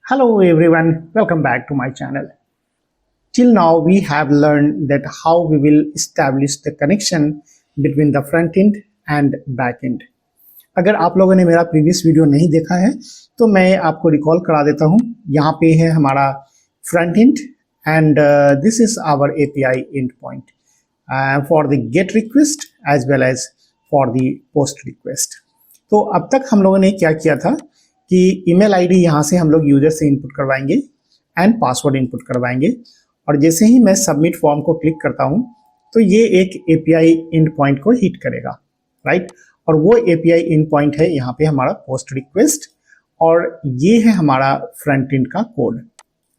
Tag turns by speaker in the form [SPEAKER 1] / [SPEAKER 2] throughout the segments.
[SPEAKER 1] Hello everyone, welcome back to my channel. Till now we have learned that how we will establish the connection between the front end and back end. अगर आप लोगों ने मेरा previous video नहीं देखा है तो मैं आपको रिकॉल करा देता हूँ। यहाँ पे है हमारा front end and this is our API endpoint for the get request as well as for the post request. तो अब तक हम लोगों ने क्या किया था कि ईमेल आईडी यहाँ से हम लोग यूजर से इनपुट करवाएंगे एंड पासवर्ड इनपुट करवाएंगे, और जैसे ही मैं सबमिट फॉर्म को क्लिक करता हूँ तो ये एक API एंड पॉइंट को हिट करेगा, राइट। और वो API एंड पॉइंट है यहाँ पे हमारा पोस्ट रिक्वेस्ट, और ये है हमारा फ्रंट एंड का कोड,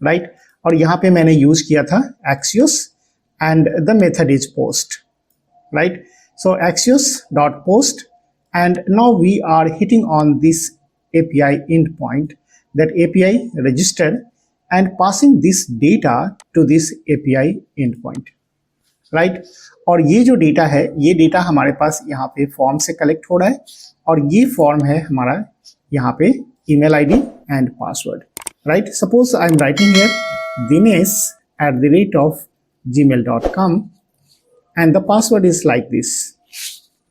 [SPEAKER 1] राइट। और यहाँ पे मैंने यूज किया था Axios and the method is post, right. So Axios dot post and now we are hitting on this API endpoint, that API registered and passing this data to this API endpoint, right। और ये जो data है ये data हमारे पास यहाँ पे form से collect हो रहा है, और ये फॉर्म है हमारा यहाँ पे email ID and password, right. Suppose I am writing here dinesh@gmail.com and the password is like this,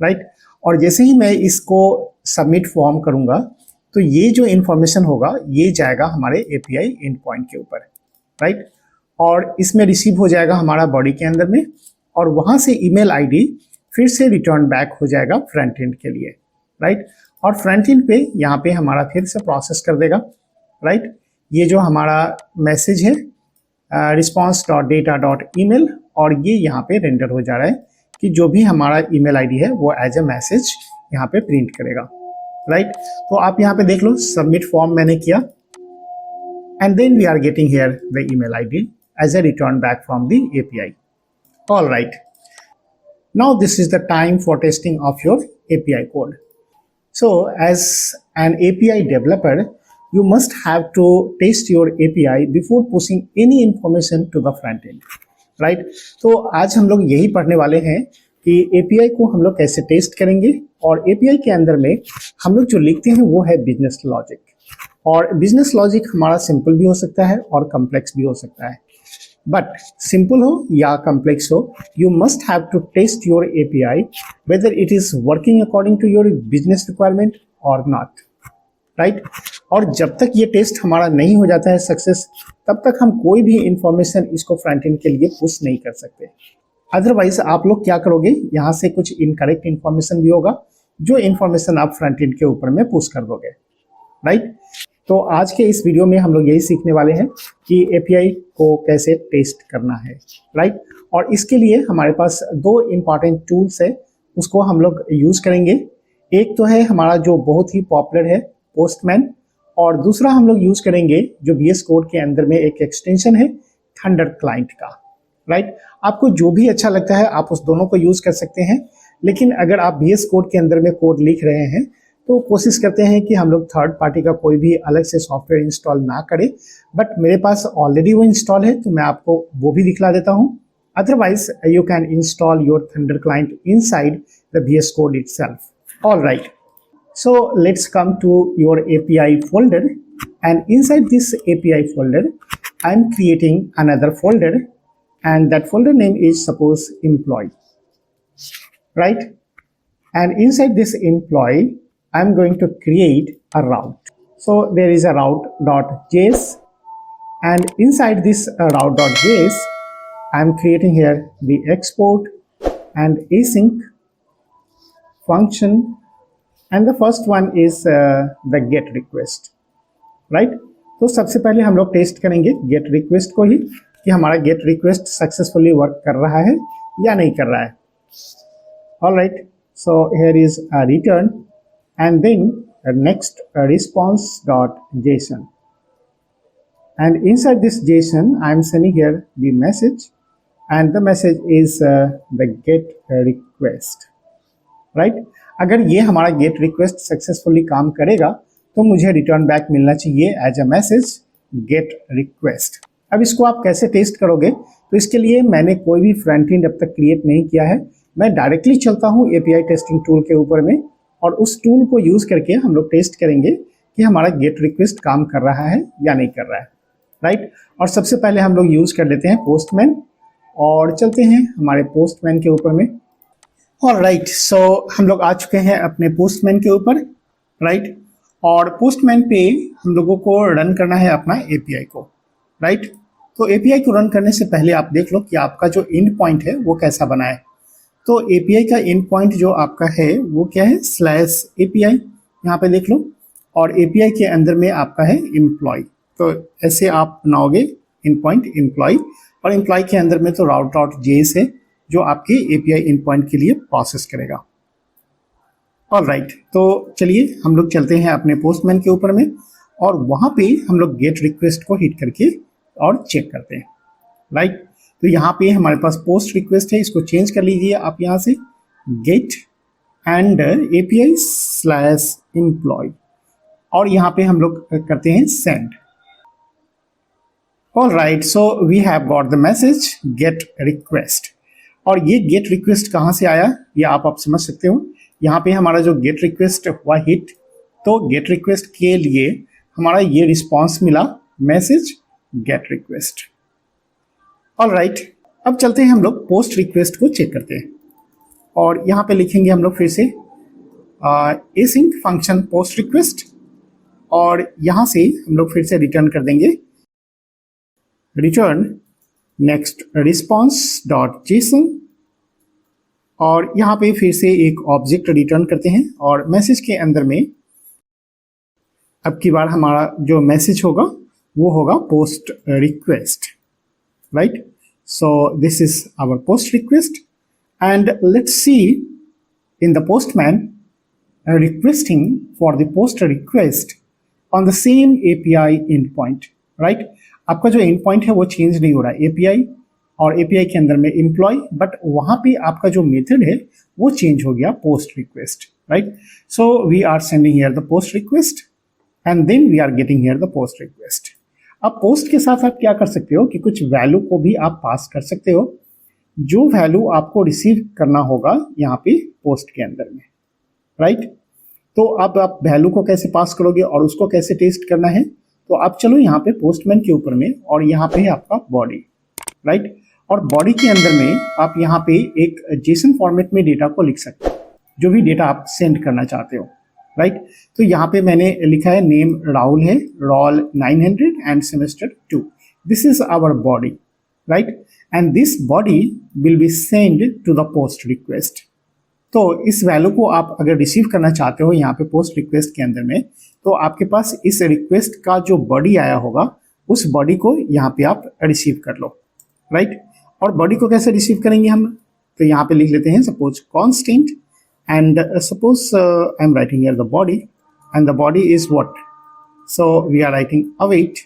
[SPEAKER 1] right। और जैसे ही मैं इसको सबमिट फॉर्म करूंगा तो ये जो इन्फॉर्मेशन होगा ये जाएगा हमारे API एंड पॉइंट के ऊपर, राइट। और इसमें रिसीव हो जाएगा हमारा बॉडी के अंदर में, और वहां से ईमेल आईडी फिर से रिटर्न बैक हो जाएगा फ्रंट एंड के लिए, राइट। और फ्रंट एंड पे यहाँ पे हमारा फिर से प्रोसेस कर देगा, राइट। ये जो हमारा मैसेज है response.data.email, और ये यहाँ पे रेंडर हो जा रहा है कि जो भी हमारा ईमेल आईडी है वो एज ए मैसेज यहाँ पे प्रिंट करेगा, राइट। तो आप यहाँ पे देख लो सबमिट फॉर्म मैंने किया and then we are getting here the email ID as a return back from the API। All right, now this is the time for testing of your API code. So as an API developer you must have to test your API before pushing any information to the front end, right. तो आज हम लोग यही पढ़ने वाले हैं कि API को हम लोग कैसे टेस्ट करेंगे, और API के अंदर में हम लोग जो लिखते हैं वो है बिजनेस लॉजिक, और बिजनेस लॉजिक हमारा सिंपल भी हो सकता है और कम्प्लेक्स भी हो सकता है। बट सिंपल हो या कम्प्लेक्स हो, you must have to test your API whether it is working according to your business requirement और नॉट, राइट। और जब तक ये टेस्ट हमारा नहीं हो जाता है सक्सेस, तब तक हम कोई भी इंफॉर्मेशन इसको फ्रंट एंड के लिए पुश नहीं कर सकते। अदरवाइज आप लोग क्या करोगे, यहाँ से कुछ इनकरेक्ट इंफॉर्मेशन भी होगा जो इंफॉर्मेशन आप फ्रंट एंड के ऊपर में पुश कर दोगे, राइट। तो आज के इस वीडियो में हम लोग यही सीखने वाले हैं कि API को कैसे टेस्ट करना है, राइट। और इसके लिए हमारे पास दो इंपॉर्टेंट टूल्स है, उसको हम लोग यूज करेंगे। एक तो है हमारा जो बहुत ही पॉपुलर है पोस्टमैन, और दूसरा हम लोग यूज करेंगे जो VS कोड के अंदर में एक एक्सटेंशन है थंडर क्लाइंट का, राइट। आपको जो भी अच्छा लगता है आप उस दोनों को यूज कर सकते हैं, लेकिन अगर आप VS कोड के अंदर में कोड लिख रहे हैं तो कोशिश करते हैं कि हम लोग थर्ड पार्टी का कोई भी अलग से सॉफ्टवेयर इंस्टॉल ना करें। बट मेरे पास ऑलरेडी वो इंस्टॉल है तो मैं आपको वो भी दिखला देता हूँ। Otherwise you can install your thunder client inside the VS code itself. All right, so let's come to your API folder, and inside this API folder I'm creating another folder, and that folder name is suppose employee, right। and inside this employee I'm going to create a route. So there is a route.js, and inside this route.js I'm creating here the export and async function, and the first one is the get request, right। तो सबसे पहले हम लोग test करेंगे get request को ही कि हमारा get request successfully work कर रहा है या नहीं कर रहा है। all right, so here is a return and then next response.json, and inside this JSON I am sending here the message, and the message is the get request, right। अगर ये हमारा गेट रिक्वेस्ट सक्सेसफुली काम करेगा तो मुझे return back मिलना चाहिए as a message get request. अब इसको आप कैसे टेस्ट करोगे, तो इसके लिए मैंने कोई भी फ्रंट एंड अब तक क्रिएट नहीं किया है। मैं डायरेक्टली चलता हूँ API टेस्टिंग टूल के ऊपर में, और उस टूल को यूज करके हम लोग टेस्ट करेंगे कि हमारा गेट रिक्वेस्ट काम कर रहा है या नहीं कर रहा है, राइट। और सबसे पहले हम लोग यूज कर लेते हैं पोस्टमैन और चलते हैं हमारे पोस्टमैन के ऊपर में। और राइट, सो हम लोग आ चुके हैं अपने पोस्टमैन के ऊपर, राइट। और पोस्टमैन पे हम लोगों को रन करना है अपना एपीआई को, राइट। तो एपीआई को रन करने से पहले आप देख लो कि आपका जो एंड पॉइंट है वो कैसा बना है। तो एपीआई का एंड पॉइंट जो आपका है वो क्या है, /API, यहाँ पे देख लो। और एपीआई के अंदर में आपका है एम्प्लॉय, तो ऐसे आप बनाओगे एंड पॉइंट एम्प्लॉय। और एम्प्लॉय के अंदर में तो route.js है जो आपके एपीआई एंड पॉइंट के लिए प्रोसेस करेगा। ऑलराइट, तो चलिए हम लोग चलते हैं अपने पोस्टमैन के ऊपर में और वहाँ पे हम लोग गेट रिक्वेस्ट को हिट करके और चेक करते हैं, राइट। तो यहाँ पे हमारे पास पोस्ट रिक्वेस्ट है, इसको चेंज कर लीजिए आप यहाँ से गेट एंड API/employee और यहाँ पे हम लोग करते हैं send. Alright, so we have got the message get request. और ये गेट रिक्वेस्ट कहाँ से आया ये आप समझ सकते हो। यहाँ पे हमारा जो गेट रिक्वेस्ट हुआ हिट, तो गेट रिक्वेस्ट के लिए हमारा ये रिस्पॉन्स मिला मैसेज गेट रिक्वेस्ट। ऑलराइट, अब चलते हैं हम लोग पोस्ट रिक्वेस्ट को चेक करते हैं और यहाँ पे लिखेंगे हम लोग फिर से async फंक्शन पोस्ट रिक्वेस्ट और यहाँ से हम लोग फिर से रिटर्न कर देंगे return next response dot JSON और यहाँ पे फिर से एक ऑब्जेक्ट रिटर्न करते हैं और मैसेज के अंदर में अब की बार हमारा जो मैसेज होगा वो होगा post request, right. So this is our post request and let's see in the postman requesting for the post request on the same API endpoint, right? आपका जो endpoint है वो चेंज नहीं हो रहा है API और API के अंदर में एम्प्लॉय, बट वहाँ पे आपका जो मेथड है वो चेंज हो गया post request, right. So we are sending here the post request and then we are getting here the post request. अब पोस्ट के साथ आप क्या कर सकते हो कि कुछ वैल्यू को भी आप पास कर सकते हो, जो वैल्यू आपको रिसीव करना होगा यहाँ पे पोस्ट के अंदर में, राइट। तो अब आप वैल्यू को कैसे पास करोगे और उसको कैसे टेस्ट करना है, तो आप चलो यहाँ पे पोस्टमैन के ऊपर में और यहाँ पे है आपका बॉडी, राइट। और बॉडी के अंदर में आप यहाँ पे एक जेसन फॉर्मेट में डेटा को लिख सकते हो, जो भी डेटा आप सेंड करना चाहते हो, राइट। तो यहाँ पे मैंने लिखा है नेम राहुल है, roll 900 and semester 2। This is our body, right, and this body will be send to the post request. तो इस वैल्यू को आप अगर रिसीव करना चाहते हो यहाँ पे पोस्ट रिक्वेस्ट के अंदर में, तो आपके पास इस रिक्वेस्ट का जो बॉडी आया होगा उस बॉडी को यहाँ पे आप रिसीव कर लो, राइट। और बॉडी को कैसे रिसीव करेंगे हम, तो यहाँ पे लिख लेते हैं suppose constant and suppose I am writing here the body and the body is what, so we are writing await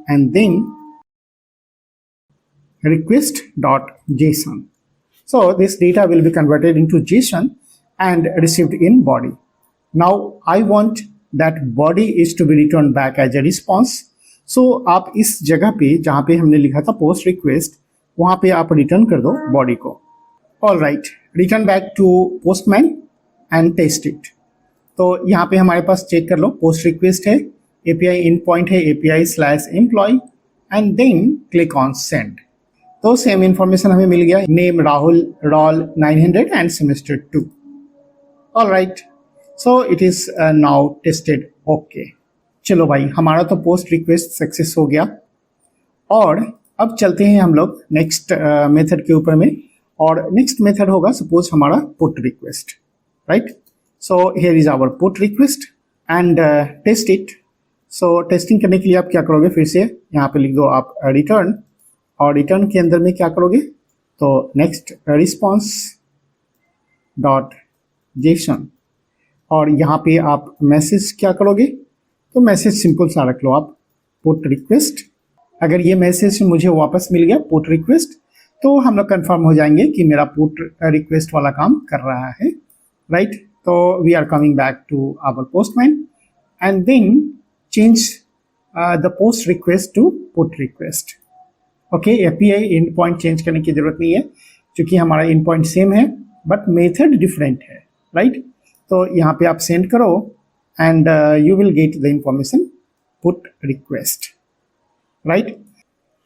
[SPEAKER 1] and then request.json. So this data will be converted into JSON and received in body. Now I want that body is to be returned back as a response. So आप इस जगह पे जहाँ पे हमने लिखा था post request, वहाँ पे आप रिटर्न कर दो बॉडी को। All right, return back to postman and test it. तो यहाँ पे हमारे पास चेक कर लो, post request है, API endpoint है API/employee and then click on send. तो सेम इंफॉर्मेशन हमें मिल गया, name Rahul, roll 900 and semester 2। Alright, so it is now tested. Okay, चलो भाई हमारा तो पोस्ट रिक्वेस्ट सक्सेस हो गया और अब चलते हैं हम लोग नेक्स्ट मेथड के ऊपर में। और नेक्स्ट मेथड होगा सपोज हमारा put request, right. So here is our put request and test it. So testing करने के लिए आप क्या करोगे, फिर से यहाँ पे लिख दो आप रिटर्न और रिटर्न के अंदर में क्या करोगे, तो नेक्स्ट रिस्पॉन्स डॉट जेसन और यहाँ पे आप मैसेज क्या करोगे, तो मैसेज सिंपल सा रख लो आप पुट रिक्वेस्ट। अगर ये मैसेज मुझे वापस मिल गया पुट रिक्वेस्ट, तो हम लोग कंफर्म हो जाएंगे कि मेरा पुट रिक्वेस्ट वाला काम कर रहा है, राइट। तो we are coming back to our postman and then change the post request to put request. Okay, API endpoint change करने की जरूरत नहीं है क्योंकि हमारा एंड पॉइंट सेम है बट मेथड डिफरेंट है, राइट। तो यहाँ पे आप सेंड करो and you will get the information put request, right?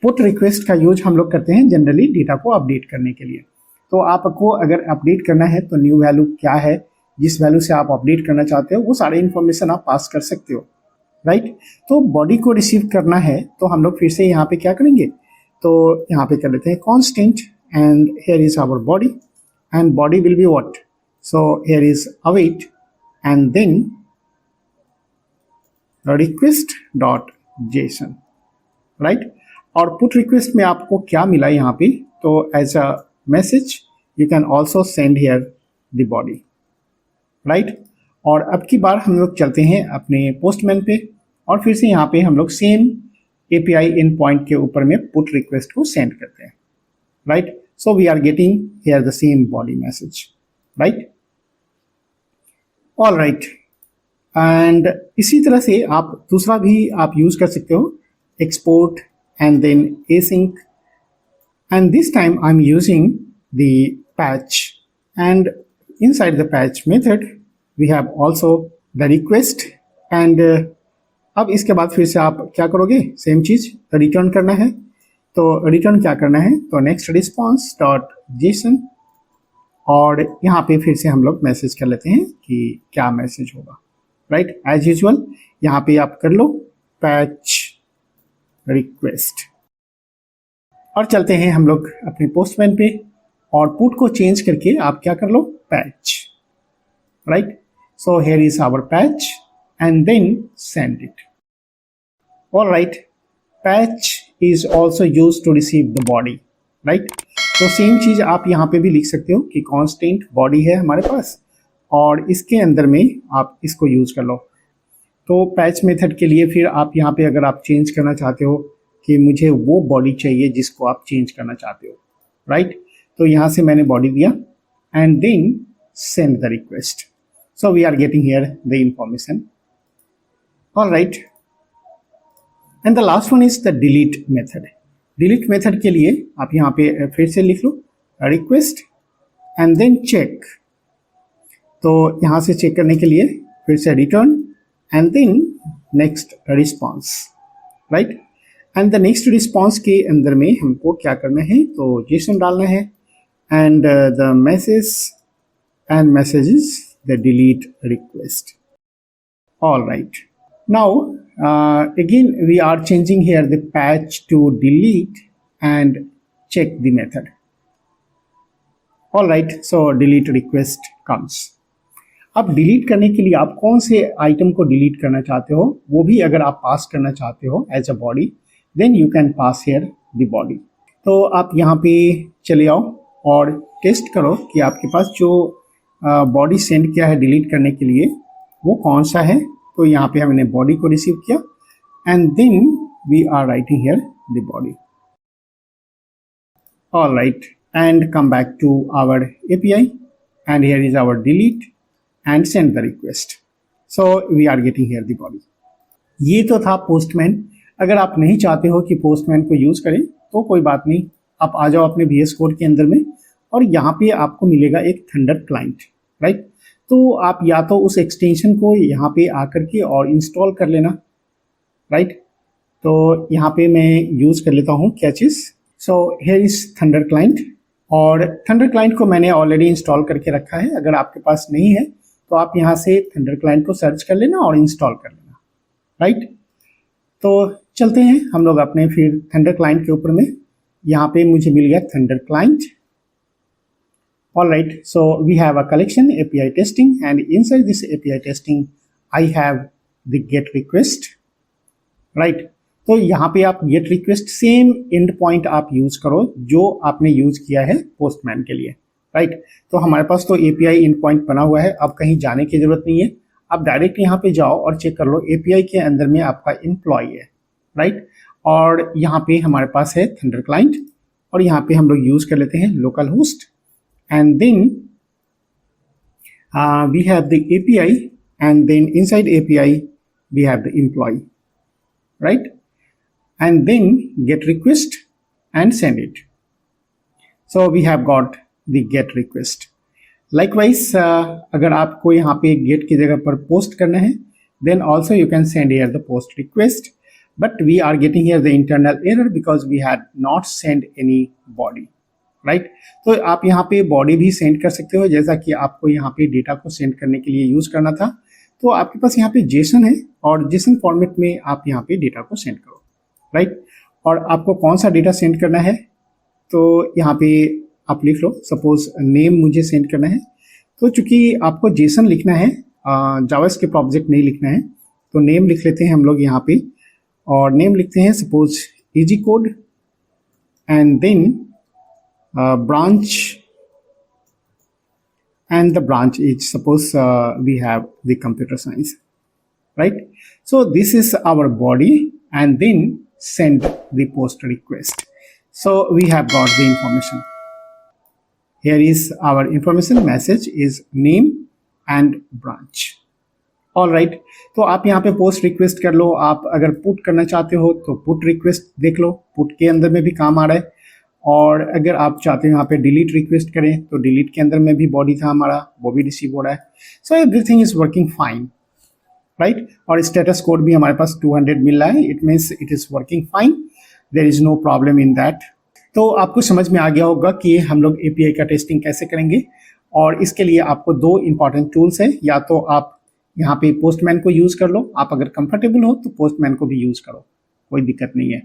[SPEAKER 1] Put request का यूज हम लोग करते हैं जनरली डेटा को अपडेट करने के लिए। तो आपको अगर अपडेट करना है तो न्यू वैल्यू क्या है, जिस वैल्यू से आप अपडेट करना चाहते हो वो सारे इन्फॉर्मेशन आप पास कर सकते हो, राइट? तो बॉडी को रिसीव करना है तो हम लोग फिर से यहाँ पे क्या करेंगे, तो यहाँ पे कर लेते हैं constant and here is our body and body will be what, so here is await and then request dot JSON, right? और पुट रिक्वेस्ट में आपको क्या मिला यहाँ पे, तो as a message you can also send here the body, right? और अब की बार हम लोग चलते हैं अपने पोस्टमैन पे और फिर से यहाँ पे हम लोग सेम API इन पॉइंट के ऊपर में पुट रिक्वेस्ट को सेंड करते हैं, right? So we are getting here the same body message, right? All right, and इसी तरह से आप दूसरा भी आप यूज कर सकते हो, export and then async, and this time I'm using the patch, and inside the patch method we have also the request, and अब इसके बाद फिर से आप क्या करोगे, सेम चीज रिटर्न करना है। तो रिटर्न क्या करना है, तो नेक्स्ट रिस्पॉन्स डॉट जेसन, और यहाँ पे फिर से हम लोग मैसेज कर लेते हैं कि क्या मैसेज होगा, राइट? एज यूजुअल यहाँ पे आप कर लो पैच रिक्वेस्ट, और चलते हैं हम लोग अपने पोस्टमैन पे और पुट को चेंज करके आप क्या कर लो, patch, right? So here is our patch and then send it. All right, patch is also use to receive the body, right? तो सेम चीज आप यहाँ पे भी लिख सकते हो कि कांस्टेंट बॉडी है हमारे पास और इसके अंदर में आप इसको यूज कर लो। तो पैच मेथड के लिए फिर आप यहाँ पे अगर आप चेंज करना चाहते हो कि मुझे वो बॉडी चाहिए जिसको आप चेंज करना चाहते हो, राइट? तो यहाँ से मैंने बॉडी दिया and then send the request, so we are getting here the information. All right, and the last one is the delete method. Delete method के लिए आप यहाँ पे फिर से लिख लो रिक्वेस्ट एंड देन चेक। तो यहाँ से चेक करने के लिए फिर से return and then next response, right? and the next response के अंदर में हमको क्या करना है, तो JSON डालना है and the message and messages the delete request. All right, now again we are changing here the patch to delete and check the method. All right, so delete request comes. अब delete करने के लिए आप कौन से item को delete करना चाहते हो वो भी अगर आप पास करना चाहते हो as a body, then you can pass here the body. तो आप यहाँ पे चले आओ और टेस्ट करो कि आपके पास जो बॉडी सेंड किया है डिलीट करने के लिए वो कौन सा है। तो यहाँ पे हमने बॉडी को रिसीव किया and then we are writing here the body. All right, and come back to our API and here is our delete and send the request. So we are getting here the body. ये तो था postman. अगर आप नहीं चाहते हो कि postman को यूज करें तो कोई बात नहीं, आप आ जाओ अपने VS कोड के अंदर में और यहाँ पे आपको मिलेगा एक थंडर क्लाइंट, राइट? तो आप या तो उस एक्सटेंशन को यहाँ पे आकर के और इंस्टॉल कर लेना, राइट? तो यहाँ पे मैं यूज कर लेता हूँ क्या चीज, सो हियर इज थंडर क्लाइंट, और थंडर क्लाइंट को मैंने ऑलरेडी इंस्टॉल करके रखा है। अगर आपके पास नहीं है तो आप यहाँ से थंडर क्लाइंट को सर्च कर लेना और इंस्टॉल कर लेना, राइट? तो चलते हैं हम लोग अपने फिर थंडर क्लाइंट के ऊपर में। यहाँ पे मुझे मिल गया thunder client. All right, so we have a collection API testing and inside this API testing I have the get request, right? तो यहाँ पे आप get request same endpoint आप यूज करो जो आपने यूज किया है पोस्टमैन के लिए, राइट? तो हमारे पास तो API इन पॉइंट बना हुआ है, अब कहीं जाने की जरूरत नहीं है। आप डायरेक्ट यहाँ पे जाओ और चेक कर लो API के अंदर में आपका एम्प्लॉय है, राइट? और यहाँ पे हमारे पास है थंडर क्लाइंट और यहाँ पे हम लोग यूज कर लेते हैं localhost and then we have the API and then inside API we have the employee, right? and then get request and send it. So we have got the get request. Likewise, अगर आपको यहाँ पे get की जगह पर post करना है then also you can send here the post request, but we are getting here the internal error because we had not sent any body, right? तो आप यहाँ पे बॉडी भी सेंड कर सकते हो, जैसा कि आपको यहाँ पे डेटा को सेंड करने के लिए यूज करना था। तो आपके पास यहाँ पे जेसन है और जेसन फॉर्मेट में आप यहाँ पे डेटा को सेंड करो, राइट? और आपको कौन सा डेटा सेंड करना है, तो यहाँ पे आप लिख लो, सपोज नेम मुझे सेंड करना है। तो चूंकि आपको जेसन लिखना है, जावास्क्रिप्ट ऑब्जेक्ट नहीं लिखना है, तो नेम लिख लेते हैं हम लोग यहाँ पे, और नेम लिखते हैं suppose easy code and then branch, and the branch is suppose we have the computer science, right? So this is our body, and then send the post request. So we have got the information. Here is our information, message is name and branch. All right, तो आप यहाँ पे post request कर लो। आप अगर put करना चाहते हो तो पुट रिक्वेस्ट देख लो, पुट के अंदर में भी काम आ रहा है। और अगर आप चाहते हो यहाँ पे डिलीट रिक्वेस्ट करें तो डिलीट के अंदर में भी बॉडी था हमारा, वो भी रिसीव हो रहा है। So everything is working fine, right? और स्टेटस कोड भी हमारे पास 200 मिल रहा है, it means it is working fine, there is no problem in that. तो आपको समझ में आ गया होगा कि हम लोग एपीआई का टेस्टिंग कैसे करेंगे, और इसके लिए आपको दो इंपॉर्टेंट टूल्स है। या तो आप यहाँ पे पोस्टमैन को यूज कर लो, आप अगर कंफर्टेबल हो तो पोस्टमैन को भी यूज करो, कोई दिक्कत नहीं है।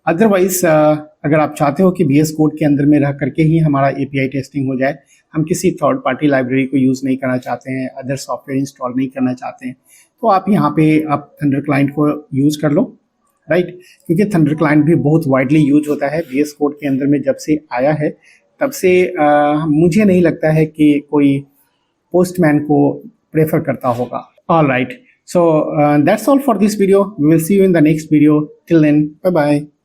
[SPEAKER 1] अदरवाइज अगर आप चाहते हो कि VS कोड के अंदर में रह करके ही हमारा एपीआई टेस्टिंग हो जाए, हम किसी थर्ड पार्टी लाइब्रेरी को यूज़ नहीं करना चाहते हैं, अदर सॉफ्टवेयर इंस्टॉल नहीं करना चाहते हैं, तो आप यहाँ पे आप थंडर क्लाइंट को यूज़ कर लो, राइट? क्योंकि थंडर क्लाइंट भी बहुत वाइडली यूज होता है VS कोड के अंदर में। जब से आया है तब से मुझे नहीं लगता है कि कोई पोस्टमैन को प्रेफर करता होगा। All right, so that's all for this video. We will see you in the next video. Till then, bye bye.